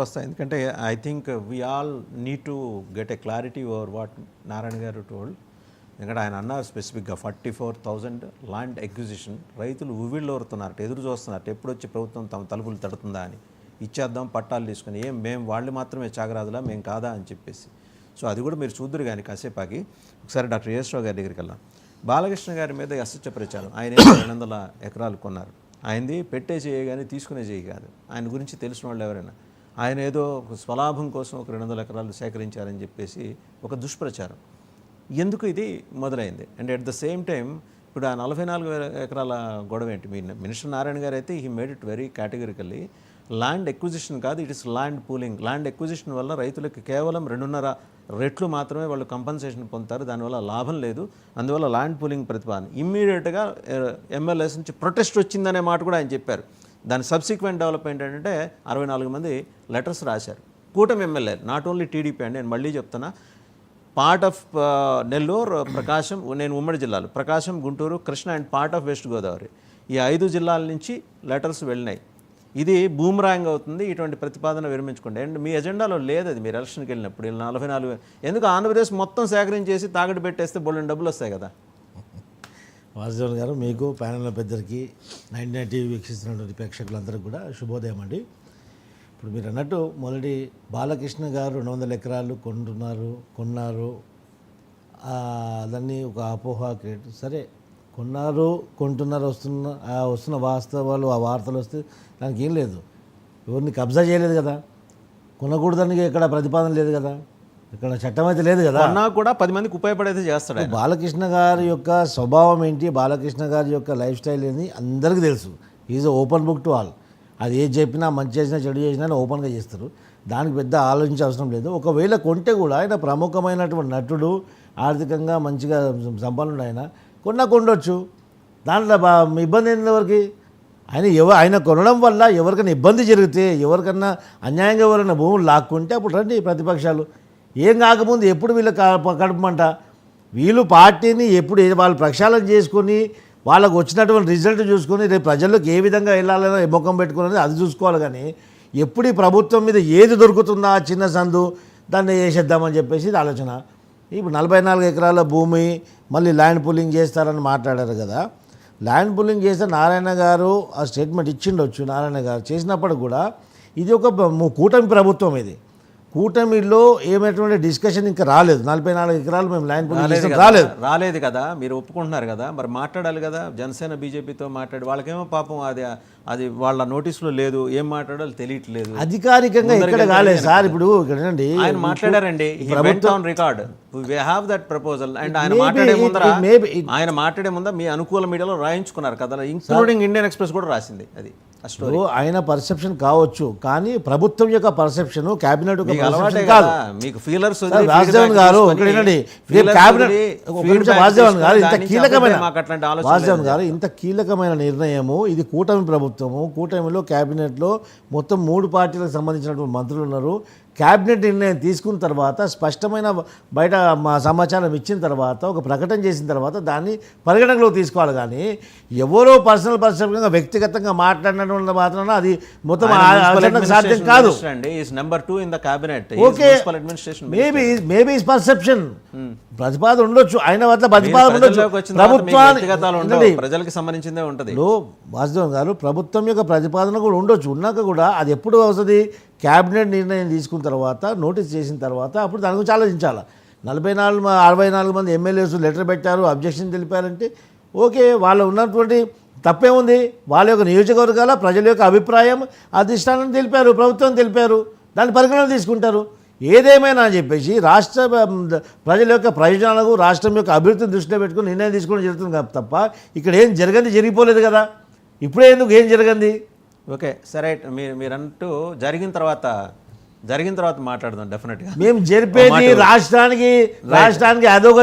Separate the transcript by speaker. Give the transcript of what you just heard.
Speaker 1: వస్తాయి. ఎందుకంటే I think we all need to get a clarity over what Narayana గారు told. ఎందుకంటే ఆయన అన్నారు స్పెసిఫిక్గా 44,000 ల్యాండ్ ఎక్విజిషన్. రైతులు ఉవ్విళ్ళూరుతున్నారట, ఎదురు చూస్తున్నారట ఎప్పుడు వచ్చి ప్రభుత్వం తమ తలుపులు తడుతుందా అని. ఇచ్చేద్దాం పట్టాలు తీసుకుని, మేము వాళ్ళు మాత్రమే చాగరాదులా మేము కాదా అని చెప్పేసి. సో అది కూడా మీరు చూద్దరు కానీ కాసేపాకి. ఒకసారి డాక్టర్ యేశ్వరావు గారి దగ్గరికి వెళ్ళాం. బాలకృష్ణ గారి మీద అసత్య ప్రచారం. ఆయన 200 ఎకరాలు కొన్నారు. ఆయనది పెట్టే చేయ కానీ తీసుకునే చేయి కాదు. ఆయన గురించి తెలిసిన వాళ్ళు ఎవరైనా, ఆయన ఏదో స్వలాభం కోసం ఒక 200 ఎకరాలు సేకరించారని చెప్పేసి ఒక దుష్ప్రచారం. ఎందుకు ఇది మొదలైంది? And at the same time ఇప్పుడు ఆ 44,000 ఎకరాల గొడవ ఏంటి? మినిస్టర్ నారాయణ గారు అయితే he made it very categorically land acquisition కాదు, it is land pooling. Land acquisition వల్ల రైతులకు కేవలం 2.5 రెట్లు మాత్రమే వాళ్ళు కంపన్సేషన్ పొందుతారు, దానివల్ల లాభం లేదు. అందువల్ల ల్యాండ్ పూలింగ్ ప్రతిపాదన ఇమ్మీడియట్గా ఎమ్మెల్యేస్ నుంచి ప్రొటెస్ట్ వచ్చిందనే మాట కూడా ఆయన చెప్పారు. దాని సబ్సిక్వెంట్ డెవలప్మెంట్ ఏంటంటే 64 మంది లెటర్స్ రాశారు, కూటమి ఎమ్మెల్యేలు, నాట్ ఓన్లీ టీడీపీ అండి. నేను మళ్ళీ చెప్తున్నా, పార్ట్ ఆఫ్ నెల్లూరు, ప్రకాశం, నేను ఉమ్మడి జిల్లాలు Prakasam, Guntur, Krishna and part of west Godavari, ఈ 5 జిల్లాల నుంచి లెటర్స్ వెళ్ళినాయి. ఇది బూమరాంగ్ అవుతుంది, ఇటువంటి ప్రతిపాదన విరమించుకోండి. అండ్ మీ ఎజెండాలో లేదు అది. మీరు ఎలక్షన్కి వెళ్ళినప్పుడు 44 ఎందుకు ఆంధ్రప్రదేశ్ మొత్తం సేకరించేసి తాగడి పెట్టేస్తే బోల్డెన్ డబ్బులు వస్తాయి కదా.
Speaker 2: వాసుదేవన్ గారు, మీకు ప్యానెల్ పెద్దరికి 99 టీవీ వీక్షిస్తున్నటువంటి ప్రేక్షకులందరికీ కూడా శుభోదయం అండి. ఇప్పుడు మీరు అన్నట్టు మొదటి బాలకృష్ణ గారు 200 ఎకరాలు కొన్నారు, అదన్నీ ఒక అపోహ క్రియేట్. సరే, కొన్నారు, కొంటున్నారు, వస్తున్న వాస్తవాలు, ఆ వార్తలు వస్తే దానికి ఏం లేదు. ఎవరిని కబ్జా చేయలేదు కదా, కొనకూడదని ఇక్కడ ప్రతిపాదన లేదు కదా, ఇక్కడ చట్టం అయితే లేదు కదా.
Speaker 1: అన్నా కూడా 10 మందికి ఉపయోగపడేది చేస్తాడు.
Speaker 2: బాలకృష్ణ గారి యొక్క స్వభావం ఏంటి, బాలకృష్ణ గారి యొక్క లైఫ్ స్టైల్ ఏంటి అందరికీ తెలుసు. Is open book to all. అది ఏది చెప్పినా, మంచి చేసినా చెడు చేసినా ఓపెన్గా చేస్తారు. దానికి పెద్ద ఆలోచించే అవసరం లేదు. ఒకవేళ కొంటే కూడా ఆయన ప్రముఖమైనటువంటి నటుడు, ఆర్థికంగా మంచిగా సంపన్నుడు, ఆయన కొండొచ్చు. దాంట్లో ఇబ్బంది ఏంటి ఎవరికి? ఆయన కొనడం వల్ల ఎవరికైనా ఇబ్బంది జరిగితే, ఎవరికన్నా అన్యాయంగా ఎవరైనా భూములు లాక్కుంటే అప్పుడు రండి ప్రతిపక్షాలు. ఏం కాకముందు ఎప్పుడు వీళ్ళు కడపమంట, వీళ్ళు పార్టీని ఎప్పుడు వాళ్ళు ప్రక్షాళన చేసుకొని వాళ్ళకు వచ్చినటువంటి రిజల్ట్ చూసుకొని రేపు ప్రజల్లోకి ఏ విధంగా వెళ్ళాలనో ముఖం పెట్టుకున్నది అది చూసుకోవాలి. కానీ ఎప్పుడు ఈ ప్రభుత్వం మీద ఏది దొరుకుతుందా చిన్న సందు దాన్ని వేసేద్దామని చెప్పేసి ఇది ఆలోచన. ఇప్పుడు 44 ఎకరాల భూమి మళ్ళీ ల్యాండ్ పూలింగ్ చేస్తారని మాట్లాడారు కదా. ల్యాండ్ పూలింగ్ చేస్తే నారాయణ గారు ఆ స్టేట్మెంట్ ఇచ్చిండొచ్చు. నారాయణ గారు చేసినప్పుడు కూడా ఇది ఒక కూటమి ప్రభుత్వం. ఇది కూటమిలో ఏమైనటువంటి డిస్కషన్ ఇంకా రాలేదు. 44 ఎకరాలు మేము ల్యాండ్ పూలింగ్
Speaker 1: రాలేదు కదా, మీరు ఒప్పుకుంటున్నారు కదా, మరి మాట్లాడాలి కదా. జనసేన బీజేపీతో మాట్లాడి వాళ్ళకేమో పాపం అది వాళ్ళ నోటీసులో లేదు, ఏం మాట్లాడాలో తెలియట్లేదు.
Speaker 2: అధికారికంగా ఇక్కడ కాలేదు సార్. ఇప్పుడు ఇక్కడ
Speaker 1: ఆయన మాట్లాడారండి, record we have that proposal. And ఆయన మాట్లాడే ముందర మీ అనుకూల మీడియాలో రాయించుకున్నారు కదా, ఇంక్లూడింగ్ ఇండియన్ ఎక్స్ప్రెస్ కూడా రాసింది. అది
Speaker 2: ఆయన పర్సెప్షన్ కావచ్చు, కానీ ప్రభుత్వం యొక్క పర్సెప్షన్, క్యాబినెట్
Speaker 1: మీకు ఫీలర్స్.
Speaker 2: వాసుదేవన్ గారు ఇంత కీలకమైన నిర్ణయము ఇది. కూటమి ప్రభుత్వము, కూటమిలో క్యాబినెట్లో మొత్తం 3 పార్టీలకు సంబంధించినటువంటి మంత్రులు ఉన్నారు. క్యాబినెట్ నిర్ణయం తీసుకున్న తర్వాత, స్పష్టమైన బయట సమాచారం ఇచ్చిన తర్వాత, ఒక ప్రకటన చేసిన తర్వాత దాన్ని పరిగణనలోకి తీసుకోవాలి. కానీ ఎవరో పర్సనల్ పర్సెప్షన్గా వ్యక్తిగతంగా మాట్లాడినటువంటి మాత్రాన అది మొత్తం సాధ్యం కాదు. మేబీ పర్సెప్షన్ ప్రతిపాదన ఉండొచ్చు, ఆయన వద్ద ప్రతిపాదన ఉండొచ్చు.
Speaker 1: ప్రజలకు సంబంధించిందే ఉంటుంది.
Speaker 2: వాసుదేవన్ గారు, ప్రభుత్వం యొక్క ప్రతిపాదన కూడా ఉండొచ్చు. ఉన్నాక కూడా అది ఎప్పుడు వస్తుంది? క్యాబినెట్ నిర్ణయం తీసుకున్న తర్వాత, నోటీస్ చేసిన తర్వాత అప్పుడు దాని గురించి ఆలోచించాలి. 64 మంది ఎమ్మెల్యేస్ లెటర్ పెట్టారు, అబ్జెక్షన్ తెలిపారంటే ఓకే, వాళ్ళు ఉన్నటువంటి తప్పేముంది? వాళ్ళ యొక్క నియోజకవర్గాల ప్రజల యొక్క అభిప్రాయం, అధిష్టానం తెలిపారు, ప్రభుత్వం తెలిపారు, దాన్ని పరిగణన తీసుకుంటారు. ఏదేమైనా అని చెప్పేసి రాష్ట్ర ప్రజల యొక్క ప్రయోజనాలకు, రాష్ట్రం యొక్క అభివృద్ధిని దృష్టిలో పెట్టుకుని నిర్ణయం తీసుకోవడం జరుగుతుంది తప్ప ఇక్కడ ఏం జరిగిపోలేదు కదా. ఇప్పుడే ఎందుకు ఏం జరిగింది?
Speaker 1: ఓకే, సరే, మీరంటూ జరిగిన తర్వాత మాట్లాడదాం డెఫినెట్గా.
Speaker 2: మేము జరిపేది రాష్ట్రానికి అదొక